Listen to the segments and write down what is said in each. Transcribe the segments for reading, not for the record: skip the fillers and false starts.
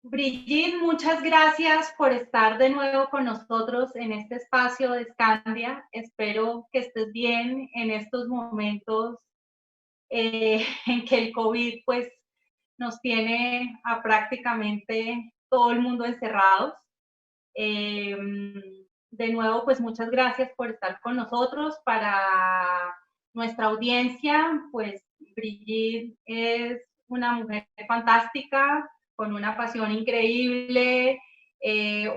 Brigitte, muchas gracias por estar de nuevo con nosotros en este espacio de Scandia. Espero que estés bien en estos momentos en que el COVID pues nos tiene a prácticamente todo el mundo encerrados. Eh, de nuevo, pues muchas gracias por estar con nosotros. Para nuestra audiencia, pues Brigitte es una mujer fantástica, con una pasión increíble,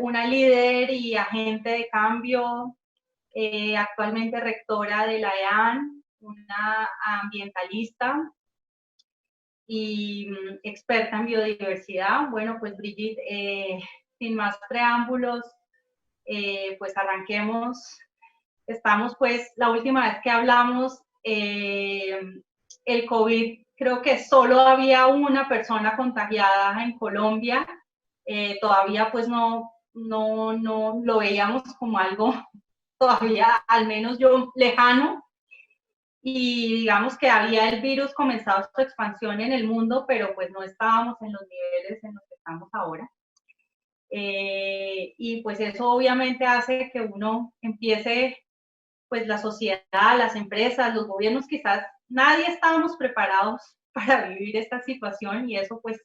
una líder y agente de cambio, actualmente rectora de la EAN, una ambientalista y experta en biodiversidad. Bueno, pues Brigitte, sin más preámbulos, pues arranquemos. Estamos pues, la última vez que hablamos, el COVID, creo que solo había una persona contagiada en Colombia. Todavía pues no lo veíamos como algo todavía, al menos yo, lejano. Y digamos que había el virus comenzado su expansión en el mundo, pero pues no estábamos en los niveles en los que estamos ahora. Y pues eso obviamente hace que uno empiece, pues la sociedad, las empresas, los gobiernos, quizás nadie estábamos preparados para vivir esta situación y eso pues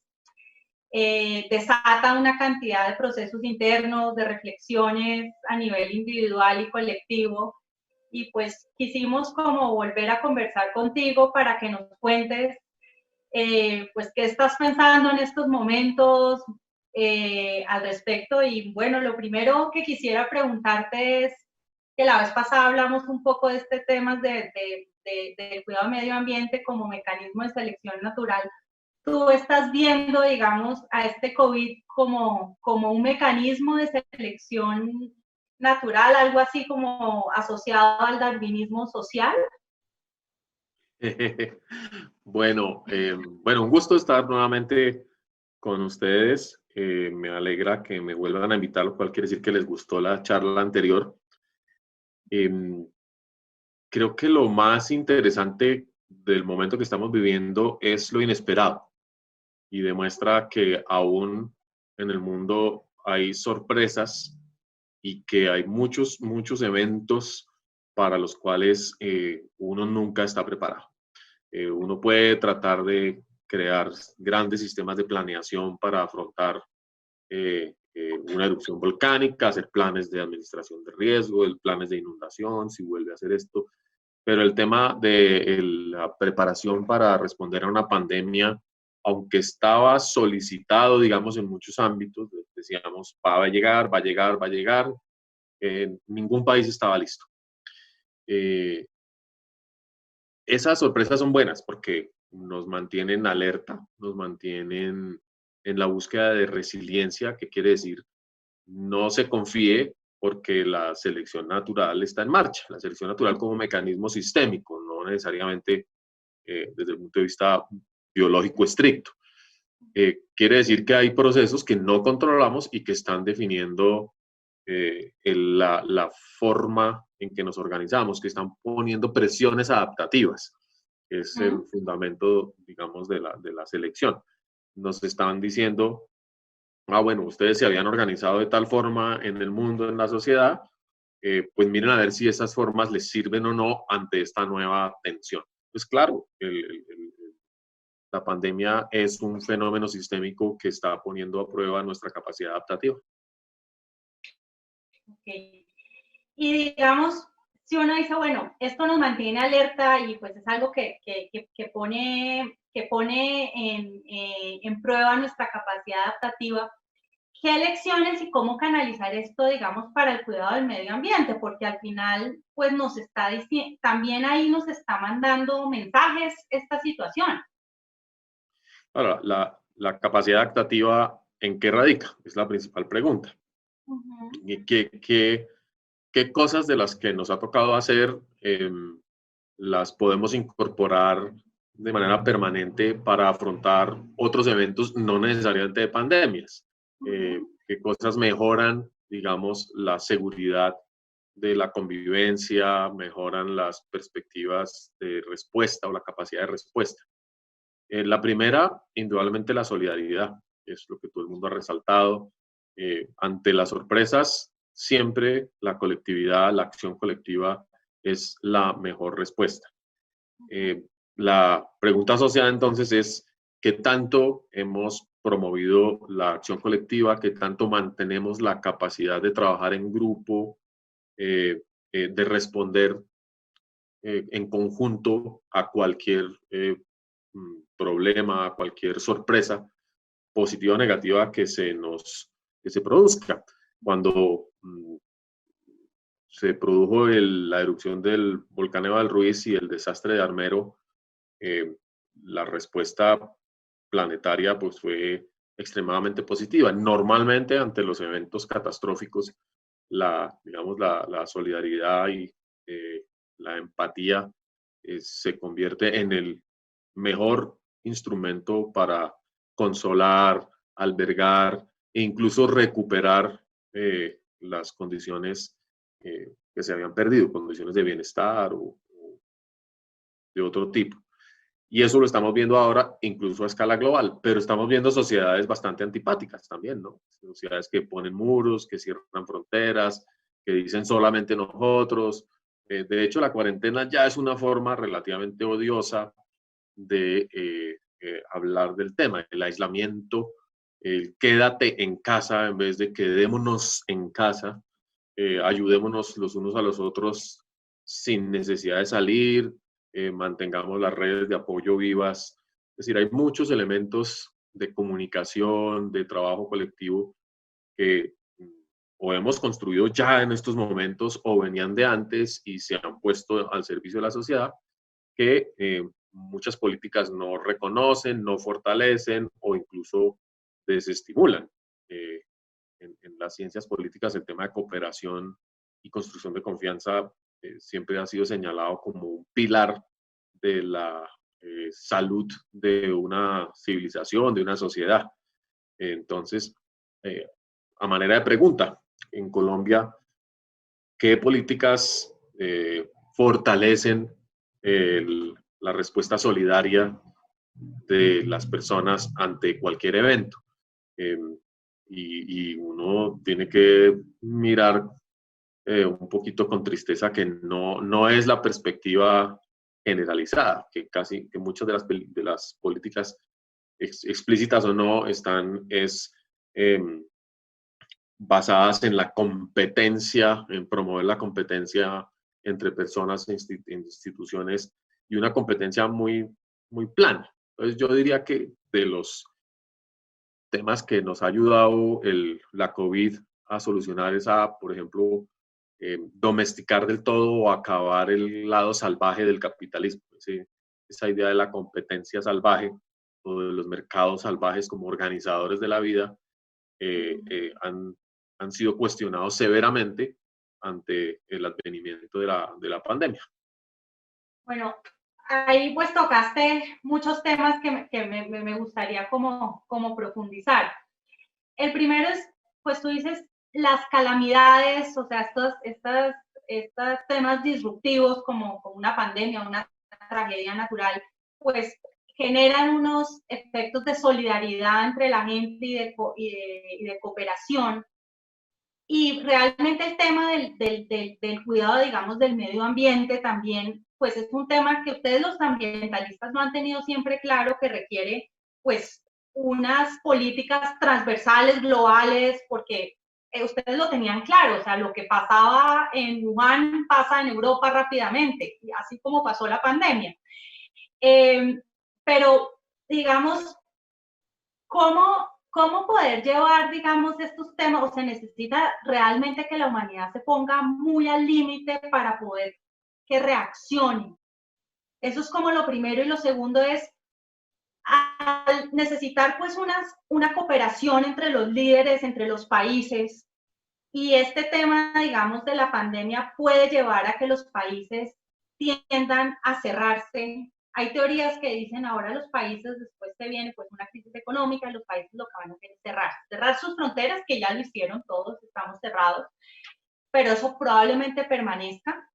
desata una cantidad de procesos internos, de reflexiones a nivel individual y colectivo. Y pues quisimos como volver a conversar contigo para que nos cuentes pues qué estás pensando en estos momentos al respecto. Y bueno, lo primero que quisiera preguntarte es que la vez pasada hablamos un poco de este tema del cuidado del medio ambiente como mecanismo de selección natural. ¿Tú estás viendo, digamos, a este COVID como un mecanismo de selección natural, algo así como asociado al darwinismo social? Bueno, un gusto estar nuevamente con ustedes. Me alegra que me vuelvan a invitar, lo cual quiere decir que les gustó la charla anterior. Em, Creo que lo más interesante del momento que estamos viviendo es lo inesperado y demuestra que aún en el mundo hay sorpresas y que hay muchos eventos para los cuales uno nunca está preparado. Uno puede tratar de crear grandes sistemas de planeación para afrontar una erupción volcánica, hacer planes de administración de riesgo, planes de inundación, si vuelve a hacer esto. Pero el tema de la preparación para responder a una pandemia, aunque estaba solicitado, digamos, en muchos ámbitos, decíamos, va a llegar, va a llegar, va a llegar, ningún país estaba listo. Esas sorpresas son buenas porque nos mantienen alerta, nos mantienen en la búsqueda de resiliencia, que quiere decir no se confíe porque la selección natural está en marcha. La selección natural como mecanismo sistémico, no necesariamente desde el punto de vista biológico estricto. Quiere decir que hay procesos que no controlamos y que están definiendo la forma en que nos organizamos, que están poniendo presiones adaptativas, que es el fundamento, digamos, de la selección. Nos están diciendo, bueno, ustedes se habían organizado de tal forma en el mundo, en la sociedad, pues miren a ver si esas formas les sirven o no ante esta nueva tensión. Pues claro, la pandemia es un fenómeno sistémico que está poniendo a prueba nuestra capacidad adaptativa. Okay. Y digamos, si uno dice, bueno, esto nos mantiene alerta y pues es algo que pone en prueba nuestra capacidad adaptativa, ¿qué lecciones y cómo canalizar esto, digamos, para el cuidado del medio ambiente? Porque al final, pues nos está diciendo, también ahí nos está mandando mensajes esta situación. Ahora, la capacidad adaptativa, ¿en qué radica? Es la principal pregunta. ¿Qué cosas de las que nos ha tocado hacer las podemos incorporar de manera permanente para afrontar otros eventos, no necesariamente de pandemias? ¿Qué cosas mejoran, digamos, la seguridad de la convivencia, mejoran las perspectivas de respuesta o la capacidad de respuesta? La primera, indudablemente, la solidaridad. es lo que todo el mundo ha resaltado. Ante las sorpresas, siempre la colectividad, la acción colectiva es la mejor respuesta. La pregunta asociada entonces es, ¿qué tanto hemos promovido la acción colectiva? ¿Qué tanto mantenemos la capacidad de trabajar en grupo, de responder en conjunto a cualquier problema, a cualquier sorpresa positiva o negativa que se produzca? Cuando se produjo la erupción del volcán Eva del Ruiz y el desastre de Armero, la respuesta planetaria pues fue extremadamente positiva. Normalmente ante los eventos catastróficos, digamos, la solidaridad y la empatía se convierte en el mejor instrumento para consolar, albergar e incluso recuperar las condiciones que se habían perdido, condiciones de bienestar o de otro tipo. Y eso lo estamos viendo ahora incluso a escala global, pero estamos viendo sociedades bastante antipáticas también, ¿no? Sociedades que ponen muros, que cierran fronteras, que dicen solamente nosotros. De hecho, la cuarentena ya es una forma relativamente odiosa de hablar del tema. El aislamiento, el quédate en casa en vez de quedémonos en casa, ayudémonos los unos a los otros sin necesidad de salir, mantengamos las redes de apoyo vivas. Es decir, hay muchos elementos de comunicación, de trabajo colectivo que o hemos construido ya en estos momentos o venían de antes y se han puesto al servicio de la sociedad, que muchas políticas no reconocen, no fortalecen o incluso desestimulan. En las ciencias políticas el tema de cooperación y construcción de confianza siempre ha sido señalado como un pilar de la salud de una civilización, de una sociedad. Entonces, a manera de pregunta, en Colombia, ¿qué políticas fortalecen la respuesta solidaria de las personas ante cualquier evento? Y uno tiene que mirar un poquito con tristeza que no es la perspectiva generalizada, que muchas de las políticas explícitas o no están basadas en la competencia, en promover la competencia entre personas e instituciones y una competencia muy, muy plana. Entonces yo diría que de los temas que nos ha ayudado la COVID a solucionar es por ejemplo, domesticar del todo o acabar el lado salvaje del capitalismo. Esa idea de la competencia salvaje o de los mercados salvajes como organizadores de la vida han sido cuestionados severamente ante el advenimiento de la pandemia. Bueno, ahí pues tocaste muchos temas que me gustaría como profundizar. El primero es, pues tú dices, las calamidades, o sea, estos temas disruptivos como una pandemia, una tragedia natural, pues generan unos efectos de solidaridad entre la gente y de cooperación. Y realmente el tema del cuidado, digamos, del medio ambiente también, pues es un tema que ustedes los ambientalistas no han tenido siempre claro, que requiere, pues, unas políticas transversales, globales, porque ustedes lo tenían claro, o sea, lo que pasaba en Wuhan pasa en Europa rápidamente, así como pasó la pandemia. Pero, digamos, ¿cómo poder llevar, digamos, estos temas? O se necesita realmente que la humanidad se ponga muy al límite para poder que reaccione. Eso es como lo primero. Y lo segundo es, al necesitar pues una cooperación entre los líderes, entre los países, y este tema, digamos, de la pandemia puede llevar a que los países tiendan a cerrarse. Hay teorías que dicen ahora los países, después que viene pues una crisis económica, los países lo que van a hacer es cerrar sus fronteras, que ya lo hicieron todos, estamos cerrados, pero eso probablemente permanezca.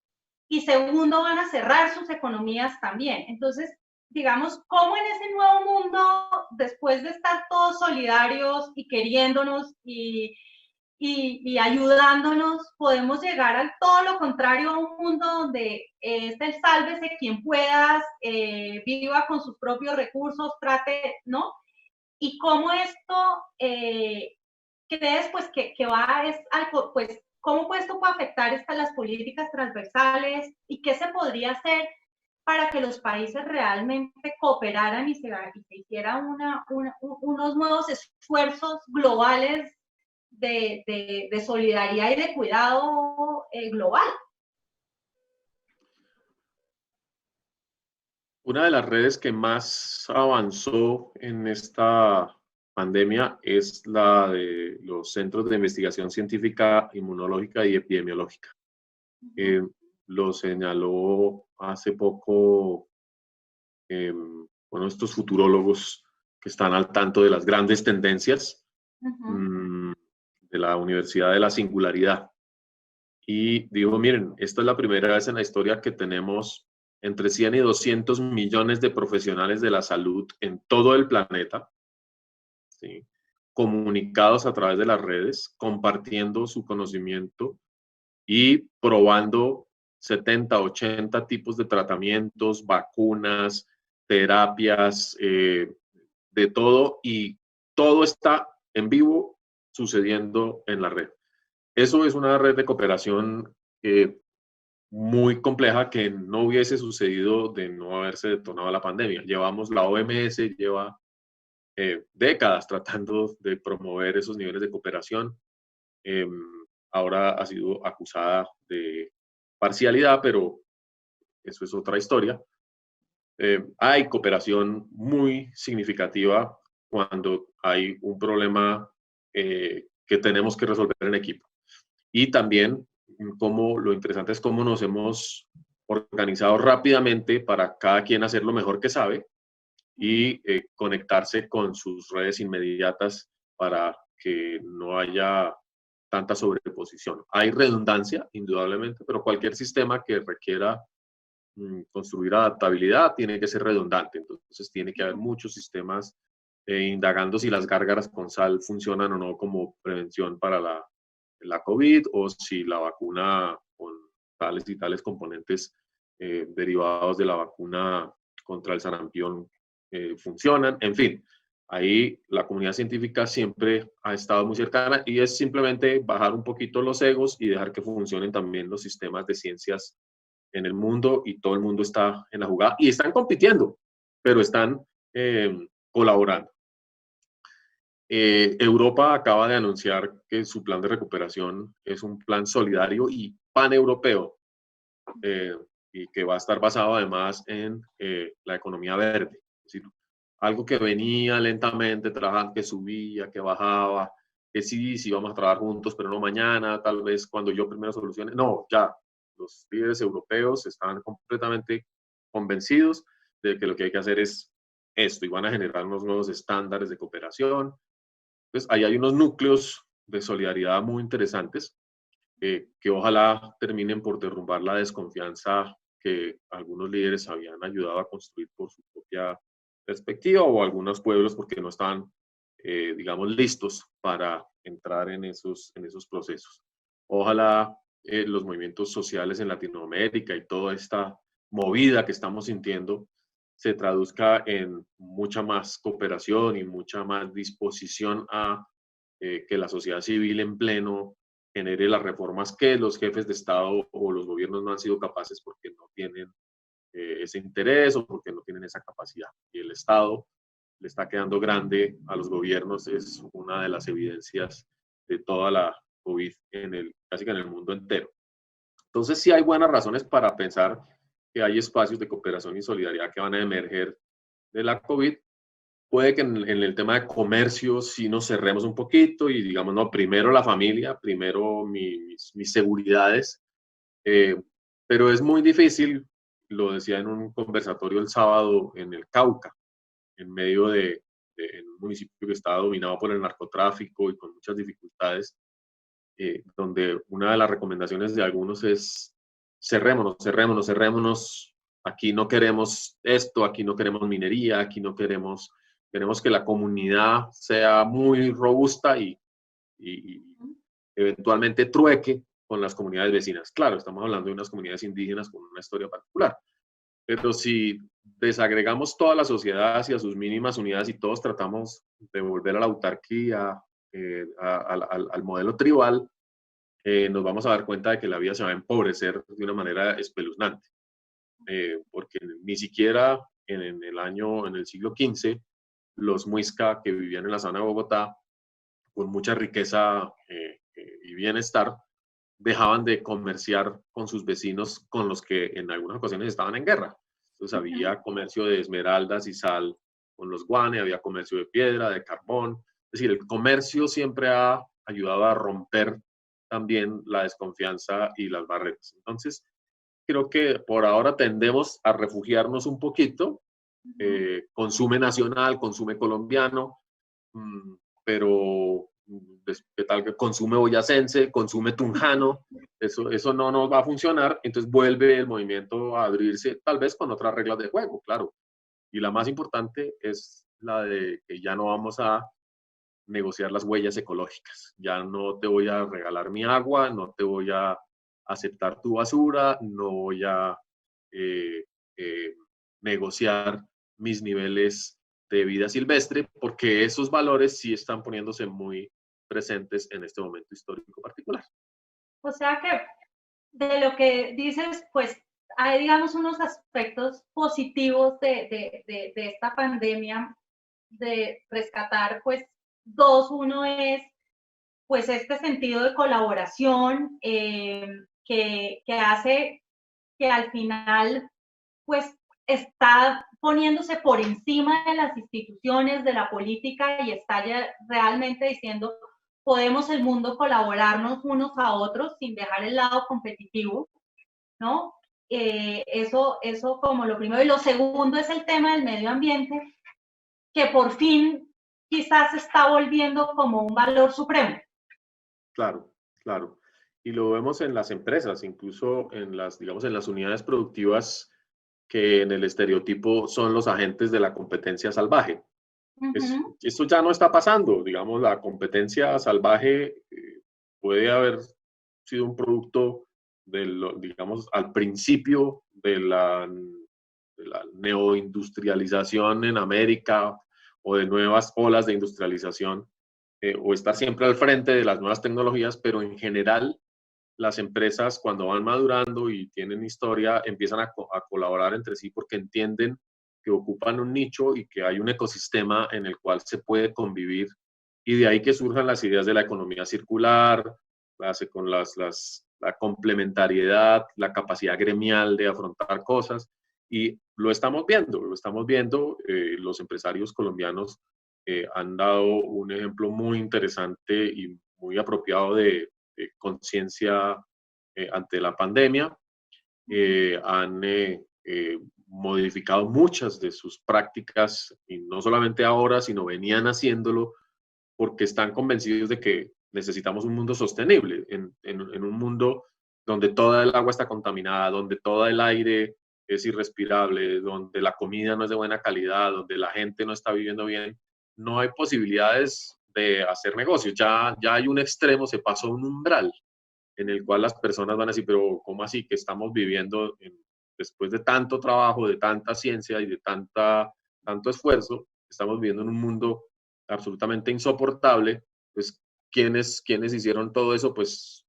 Y segundo, van a cerrar sus economías también. Entonces, digamos, cómo en ese nuevo mundo, después de estar todos solidarios y queriéndonos y ayudándonos, podemos llegar al todo lo contrario, a un mundo donde es el sálvese quien puedas, viva con sus propios recursos, trate, ¿no? Y cómo esto crees pues que va es algo, pues cómo esto puede afectar las políticas transversales y qué se podría hacer para que los países realmente cooperaran y se hicieran unos nuevos esfuerzos globales de solidaridad y de cuidado global. Una de las redes que más avanzó en esta pandemia es la de los centros de investigación científica, inmunológica y epidemiológica. Lo señaló hace poco estos futurólogos que están al tanto de las grandes tendencias de la Universidad de la Singularidad. Y dijo, miren, esta es la primera vez en la historia que tenemos entre 100 y 200 millones de profesionales de la salud en todo el planeta, ¿sí?, comunicados a través de las redes, compartiendo su conocimiento y probando 70, 80 tipos de tratamientos, vacunas, terapias, de todo, y todo está en vivo sucediendo en la red. Eso es una red de cooperación muy compleja que no hubiese sucedido de no haberse detonado la pandemia. La OMS lleva décadas tratando de promover esos niveles de cooperación. Ahora ha sido acusada de parcialidad, pero eso es otra historia. Hay cooperación muy significativa cuando hay un problema que tenemos que resolver en equipo. Y también lo interesante es cómo nos hemos organizado rápidamente para cada quien hacer lo mejor que sabe y conectarse con sus redes inmediatas para que no haya tanta sobreposición. Hay redundancia, indudablemente, pero cualquier sistema que requiera construir adaptabilidad tiene que ser redundante. Entonces tiene que haber muchos sistemas indagando si las gárgaras con sal funcionan o no como prevención para la COVID, o si la vacuna con tales y tales componentes derivados de la vacuna contra el sarampión funcionan. En fin, ahí la comunidad científica siempre ha estado muy cercana, y es simplemente bajar un poquito los egos y dejar que funcionen también los sistemas de ciencias en el mundo, y todo el mundo está en la jugada y están compitiendo, pero están colaborando. Europa acaba de anunciar que su plan de recuperación es un plan solidario y paneuropeo, y que va a estar basado además en la economía verde. Es decir, algo que venía lentamente trabajando, que subía, que bajaba, que sí vamos a trabajar juntos, pero no mañana, tal vez cuando yo primero solucione. No, ya, los líderes europeos están completamente convencidos de que lo que hay que hacer es esto, y van a generar unos nuevos estándares de cooperación. Entonces, ahí hay unos núcleos de solidaridad muy interesantes que ojalá terminen por derrumbar la desconfianza que algunos líderes habían ayudado a construir por su propia perspectiva, o algunos pueblos porque no estaban, digamos, listos para entrar en esos procesos. Ojalá los movimientos sociales en Latinoamérica y toda esta movida que estamos sintiendo se traduzca en mucha más cooperación y mucha más disposición a que la sociedad civil en pleno genere las reformas que los jefes de Estado o los gobiernos no han sido capaces porque no tienen ese interés o porque no tienen esa capacidad. Y el Estado le está quedando grande a los gobiernos, es una de las evidencias de toda la COVID casi que en el mundo entero. Entonces sí hay buenas razones para pensar que hay espacios de cooperación y solidaridad que van a emerger de la COVID. Puede que en el tema de comercio sí nos cerremos un poquito y digamos, no, primero la familia, primero mis seguridades, pero es muy difícil, lo decía en un conversatorio el sábado en el Cauca, en medio de un municipio que estaba dominado por el narcotráfico y con muchas dificultades, donde una de las recomendaciones de algunos es cerrémonos aquí no queremos esto, aquí no queremos minería, aquí no queremos, queremos que la comunidad sea muy robusta y eventualmente trueque con las comunidades vecinas. Claro, estamos hablando de unas comunidades indígenas con una historia particular, pero si desagregamos toda la sociedad hacia sus mínimas unidades y todos tratamos de volver a la autarquía, al modelo tribal, nos vamos a dar cuenta de que la vida se va a empobrecer de una manera espeluznante, porque ni siquiera en el siglo XV, los muisca que vivían en la zona de Bogotá, con mucha riqueza y bienestar, dejaban de comerciar con sus vecinos con los que en algunas ocasiones estaban en guerra. Entonces había comercio de esmeraldas y sal con los guane, había comercio de piedra, de carbón. Es decir, el comercio siempre ha ayudado a romper también la desconfianza y las barreras. Entonces, creo que por ahora tendemos a refugiarnos un poquito. Consume nacional, consume colombiano, pero ¿qué tal que consume boyacense, consume tunjano? Eso no nos va a funcionar, entonces vuelve el movimiento a abrirse, tal vez con otras reglas de juego, claro. Y la más importante es la de que ya no vamos a negociar las huellas ecológicas. Ya no te voy a regalar mi agua, no te voy a aceptar tu basura, no voy a eh, eh, negociar mis niveles de vida silvestre, porque esos valores sí están poniéndose muy presentes en este momento histórico particular. O sea que de lo que dices, pues hay, digamos, unos aspectos positivos de esta pandemia, de rescatar, pues, dos. Uno es, pues, este sentido de colaboración que hace que al final, pues, está poniéndose por encima de las instituciones, de la política, y está ya realmente diciendo, podemos el mundo colaborarnos unos a otros sin dejar el lado competitivo, ¿no? Eso como lo primero. Y lo segundo es el tema del medio ambiente, que por fin quizás se está volviendo como un valor supremo. Claro, claro. Y lo vemos en las empresas, incluso en las, digamos, en las unidades productivas que en el estereotipo son los agentes de la competencia salvaje. Esto ya no está pasando, digamos, la competencia salvaje puede haber sido un producto digamos, al principio de la neoindustrialización en América o de nuevas olas de industrialización, o estar siempre al frente de las nuevas tecnologías, pero en general las empresas cuando van madurando y tienen historia empiezan a colaborar entre sí porque entienden que ocupan un nicho y que hay un ecosistema en el cual se puede convivir, y de ahí que surjan las ideas de la economía circular, con la complementariedad, la capacidad gremial de afrontar cosas, y lo estamos viendo, los empresarios colombianos han dado un ejemplo muy interesante y muy apropiado de conciencia ante la pandemia. Han modificado muchas de sus prácticas, y no solamente ahora, sino venían haciéndolo porque están convencidos de que necesitamos un mundo sostenible, en un mundo donde toda el agua está contaminada, donde todo el aire es irrespirable, donde la comida no es de buena calidad, donde la gente no está viviendo bien. No hay posibilidades de hacer negocios. Ya hay un extremo, se pasó un umbral en el cual las personas van a decir, pero ¿cómo así que estamos viviendo después de tanto trabajo, de tanta ciencia y de tanto esfuerzo, estamos viviendo en un mundo absolutamente insoportable? Pues, ¿quiénes hicieron todo eso? Pues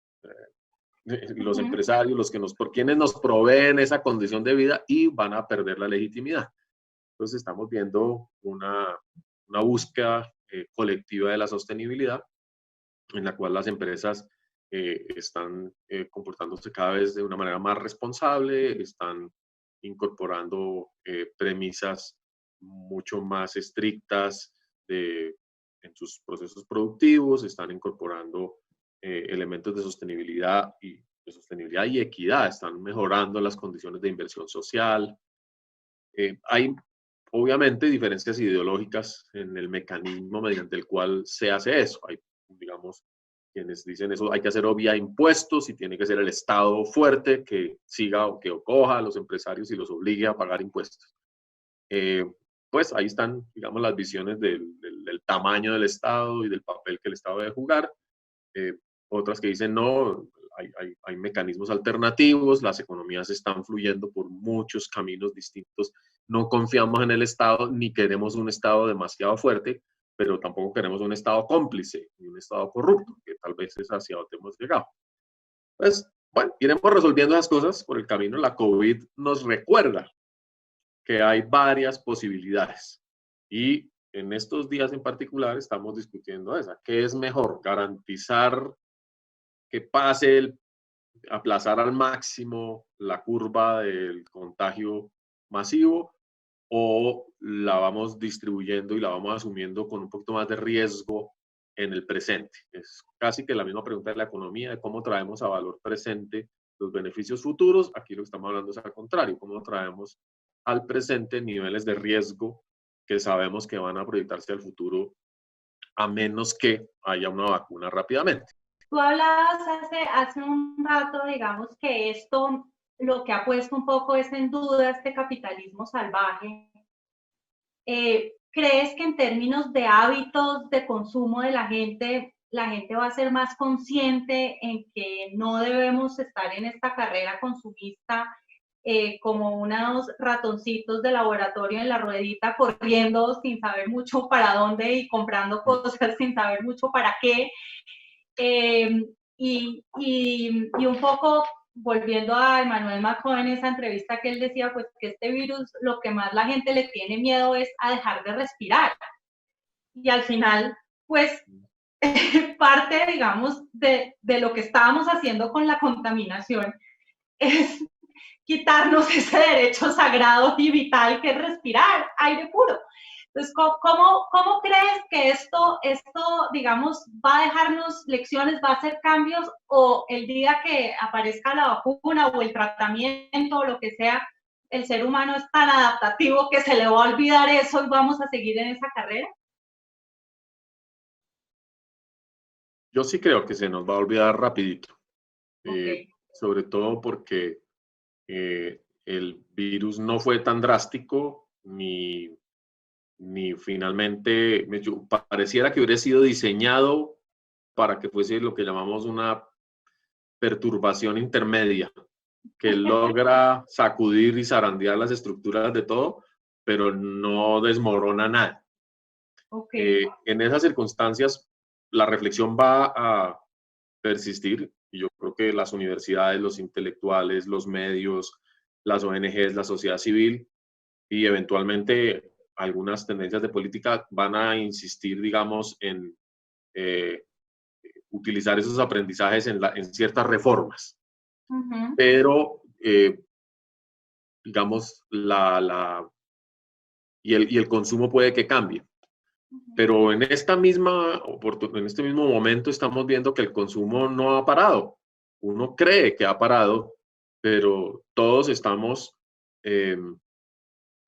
los empresarios, por quienes nos proveen esa condición de vida, y van a perder la legitimidad. Entonces estamos viendo una búsqueda colectiva de la sostenibilidad, en la cual las empresas están comportándose cada vez de una manera más responsable, están incorporando premisas mucho más estrictas en sus procesos productivos, están incorporando elementos de sostenibilidad y equidad, están mejorando las condiciones de inversión social. Hay obviamente diferencias ideológicas en el mecanismo mediante el cual se hace eso. Hay, digamos, quienes dicen eso hay que hacerlo vía impuestos y tiene que ser el Estado fuerte que siga o que coja a los empresarios y los obligue a pagar impuestos. Pues ahí están, digamos, las visiones del tamaño del Estado y del papel que el Estado debe jugar. Otras que dicen no, hay mecanismos alternativos, las economías están fluyendo por muchos caminos distintos, no confiamos en el Estado ni queremos un Estado demasiado fuerte, pero tampoco queremos un Estado cómplice ni un Estado corrupto, que tal vez es hacia donde hemos llegado. Pues, bueno, iremos resolviendo esas cosas por el camino. La COVID nos recuerda que hay varias posibilidades y en estos días en particular estamos discutiendo esa. ¿Qué es mejor? ¿Garantizar que pase aplazar al máximo la curva del contagio masivo o la vamos distribuyendo y la vamos asumiendo con un poquito más de riesgo en el presente? Es casi que la misma pregunta de la economía, de cómo traemos a valor presente los beneficios futuros. Aquí lo que estamos hablando es al contrario, cómo traemos al presente niveles de riesgo que sabemos que van a proyectarse al futuro a menos que haya una vacuna rápidamente. Tú hablabas hace un rato, digamos, que esto lo que ha puesto un poco es en duda este capitalismo salvaje. ¿Crees que en términos de hábitos de consumo de la gente va a ser más consciente en que no debemos estar en esta carrera consumista como unos ratoncitos de laboratorio en la ruedita corriendo sin saber mucho para dónde y comprando cosas sin saber mucho para qué? Y un poco volviendo a Emmanuel Macron en esa entrevista que él decía, pues que este virus lo que más la gente le tiene miedo es a dejar de respirar. Y al final, pues parte, digamos, de lo que estábamos haciendo con la contaminación es quitarnos ese derecho sagrado y vital que es respirar aire puro. Entonces, ¿cómo crees que esto, digamos, va a dejarnos lecciones, va a hacer cambios, o el día que aparezca la vacuna o el tratamiento o lo que sea, el ser humano es tan adaptativo que se le va a olvidar eso y vamos a seguir en esa carrera? Yo sí creo que se nos va a olvidar rapidito, Okay. sobre todo porque el virus no fue tan drástico ni finalmente pareciera que hubiera sido diseñado para que fuese lo que llamamos una perturbación intermedia, que logra sacudir y zarandear las estructuras de todo, pero no desmorona nada. Okay. En esas circunstancias, la reflexión va a persistir y yo creo que las universidades, los intelectuales, los medios, las ONGs, la sociedad civil y eventualmente algunas tendencias de política van a insistir, digamos, en utilizar esos aprendizajes en ciertas reformas. Pero, digamos, y el consumo puede que cambie. Pero en este mismo momento estamos viendo que el consumo no ha parado. Uno cree que ha parado, pero todos estamos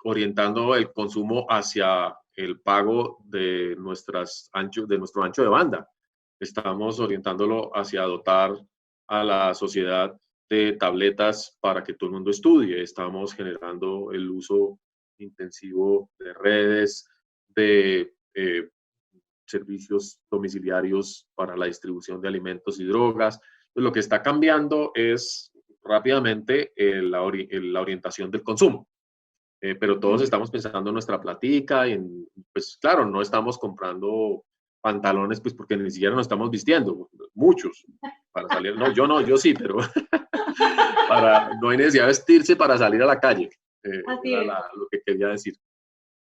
orientando el consumo hacia el pago de nuestro ancho de banda. Estamos orientándolo hacia dotar a la sociedad de tabletas para que todo el mundo estudie. Estamos generando el uso intensivo de redes, de servicios domiciliarios para la distribución de alimentos y drogas. Lo que está cambiando es rápidamente la orientación del consumo. Pero todos estamos pensando en nuestra platica y pues claro, no estamos comprando pantalones pues porque ni siquiera nos estamos vistiendo, muchos, para salir. No, yo sí, pero no hay necesidad de vestirse para salir a la calle. Era lo que quería decir.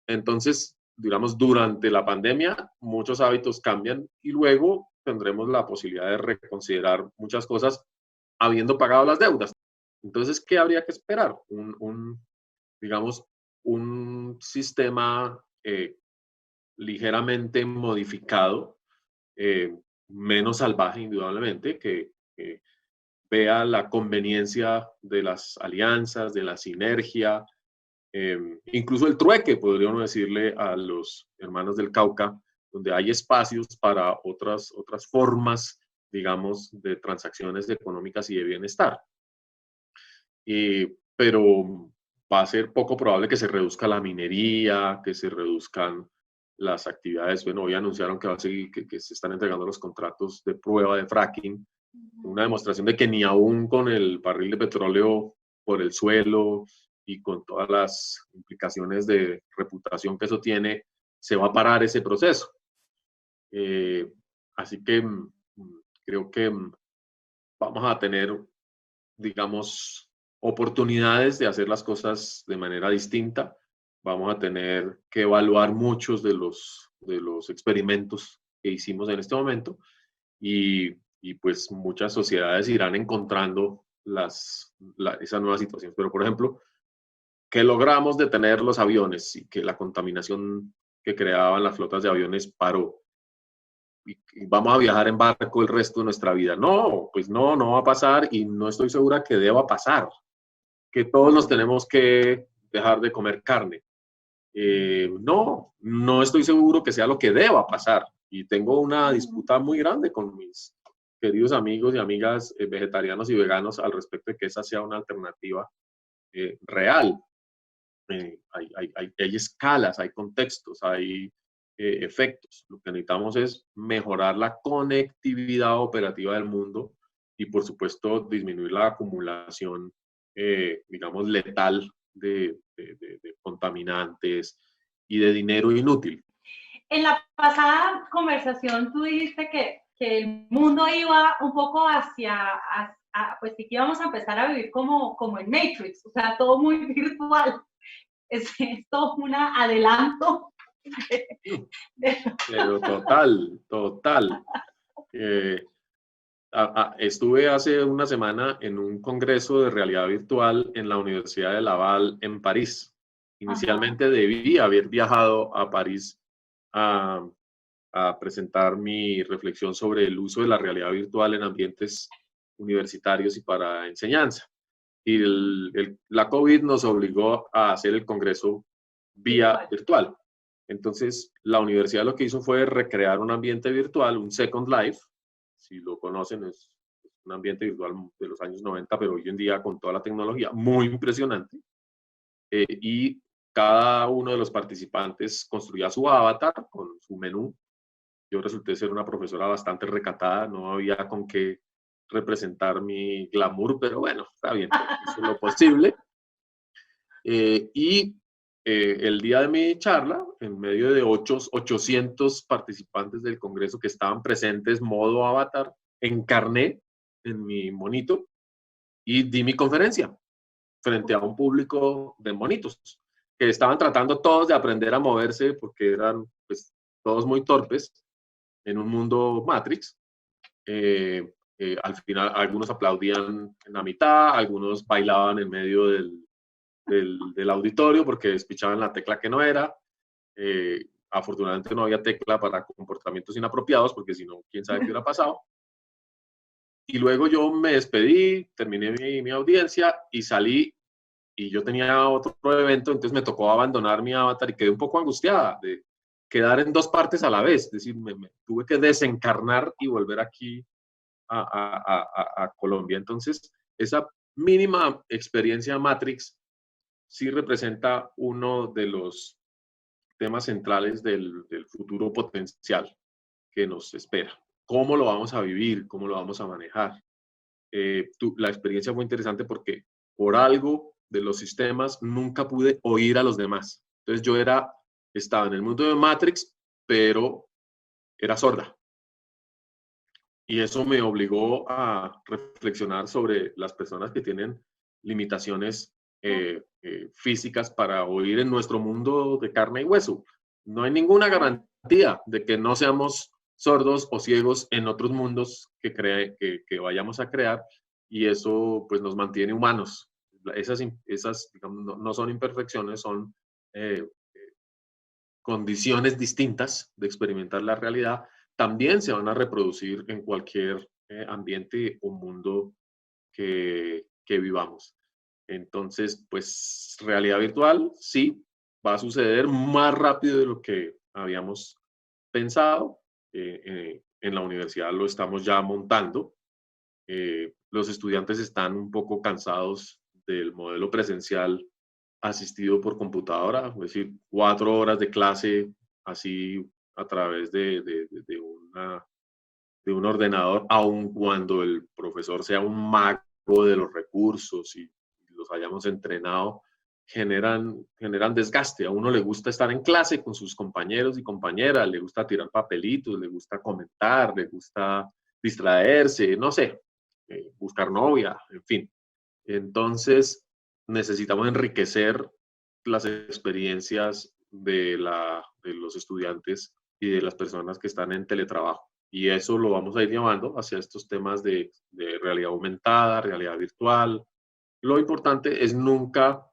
Entonces, digamos, durante la pandemia muchos hábitos cambian y luego tendremos la posibilidad de reconsiderar muchas cosas habiendo pagado las deudas. Entonces, ¿qué habría que esperar? Digamos, un sistema ligeramente modificado, menos salvaje indudablemente, que vea la conveniencia de las alianzas, de la sinergia, incluso el trueque, podríamos decirle a los hermanos del Cauca, donde hay espacios para otras formas digamos, de transacciones económicas y de bienestar. Pero va a ser poco probable que se reduzca la minería, que se reduzcan las actividades. Bueno, hoy anunciaron que va a seguir, que se están entregando los contratos de prueba de fracking, una demostración de que ni aún con el barril de petróleo por el suelo y con todas las implicaciones de reputación que eso tiene, se va a parar ese proceso. Así que creo que vamos a tener, digamos, oportunidades de hacer las cosas de manera distinta. Vamos a tener que evaluar muchos de los experimentos que hicimos en este momento y pues muchas sociedades irán encontrando esas nuevas situaciones. Pero, por ejemplo, que logramos detener los aviones y que la contaminación que creaban las flotas de aviones paró. Y vamos a viajar en barco el resto de nuestra vida. No, pues no, no va a pasar y no estoy segura que deba pasar. Que todos nos tenemos que dejar de comer carne. No, no estoy seguro que sea lo que deba pasar. Y tengo una disputa muy grande con mis queridos amigos y amigas vegetarianos y veganos al respecto de que esa sea una alternativa real. Hay escalas, hay contextos, hay efectos. Lo que necesitamos es mejorar la conectividad operativa del mundo y, por supuesto, disminuir la acumulación, digamos, letal de contaminantes y de dinero inútil. En la pasada conversación tú dijiste que el mundo iba un poco pues que íbamos a empezar a vivir como en Matrix, o sea, todo muy virtual. Es todo un adelanto. Pero total. Estuve hace una semana en un congreso de realidad virtual en la Universidad de Laval en París. Inicialmente debí haber viajado a París a presentar mi reflexión sobre el uso de la realidad virtual en ambientes universitarios y para enseñanza. Y la COVID nos obligó a hacer el congreso vía virtual. Entonces, la universidad lo que hizo fue recrear un ambiente virtual, un Second Life. Si lo conocen, es un ambiente virtual de los años 90, pero hoy en día con toda la tecnología, muy impresionante. Y cada uno de los participantes construía su avatar con su menú. Yo resulté ser una profesora bastante recatada, no había con qué representar mi glamour, pero bueno, está bien, hice lo posible. El día de mi charla, en medio de 800 participantes del Congreso que estaban presentes, modo avatar, encarné en mi monito y di mi conferencia frente a un público de monitos que estaban tratando todos de aprender a moverse porque eran pues, todos muy torpes en un mundo Matrix. Al final, algunos aplaudían en la mitad, algunos bailaban en medio del auditorio porque despichaban la tecla que no era. Afortunadamente no había tecla para comportamientos inapropiados porque si no, quién sabe qué hubiera pasado. Y luego yo me despedí, terminé mi audiencia y salí y yo tenía otro evento, entonces me tocó abandonar mi avatar y quedé un poco angustiada de quedar en dos partes a la vez, es decir, me tuve que desencarnar y volver aquí a Colombia. Entonces, esa mínima experiencia Matrix sí representa uno de los temas centrales del futuro potencial que nos espera. ¿Cómo lo vamos a vivir? ¿Cómo lo vamos a manejar? La experiencia fue interesante porque por algo de los sistemas nunca pude oír a los demás. Entonces yo estaba en el mundo de Matrix, pero era sorda. Y eso me obligó a reflexionar sobre las personas que tienen limitaciones físicas para oír en nuestro mundo de carne y hueso. No hay ninguna garantía de que no seamos sordos o ciegos en otros mundos que vayamos a crear y eso pues nos mantiene humanos. Esas digamos, no son imperfecciones, son condiciones distintas de experimentar la realidad, también se van a reproducir en cualquier ambiente o mundo que vivamos. Entonces, pues realidad virtual, sí, va a suceder más rápido de lo que habíamos pensado. En en la universidad lo estamos ya montando. Los estudiantes están un poco cansados del modelo presencial asistido por computadora, es decir, 4 horas de clase así a través de un ordenador, aun cuando el profesor sea un mago de los recursos y los hayamos entrenado, generan desgaste. A uno le gusta estar en clase con sus compañeros y compañeras, le gusta tirar papelitos, le gusta comentar, le gusta distraerse, no sé, buscar novia, en fin. Entonces, necesitamos enriquecer las experiencias de los estudiantes y de las personas que están en teletrabajo. Y eso lo vamos a ir llevando hacia estos temas de realidad aumentada, realidad virtual. Lo importante es nunca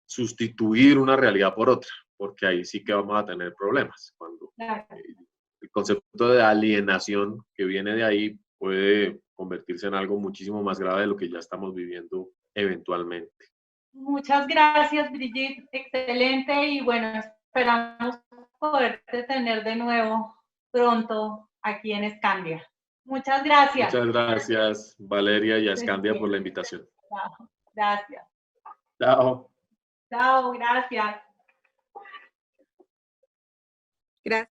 sustituir una realidad por otra, porque ahí sí que vamos a tener problemas. Cuando el concepto de alienación que viene de ahí puede convertirse en algo muchísimo más grave de lo que ya estamos viviendo eventualmente. Muchas gracias, Brigitte. Excelente, y bueno, esperamos poderte tener de nuevo pronto aquí en Scandia. Muchas gracias. Muchas gracias, Valeria y a Scandia, por la invitación. Chao. Gracias. Chao. Chao, gracias. Gracias.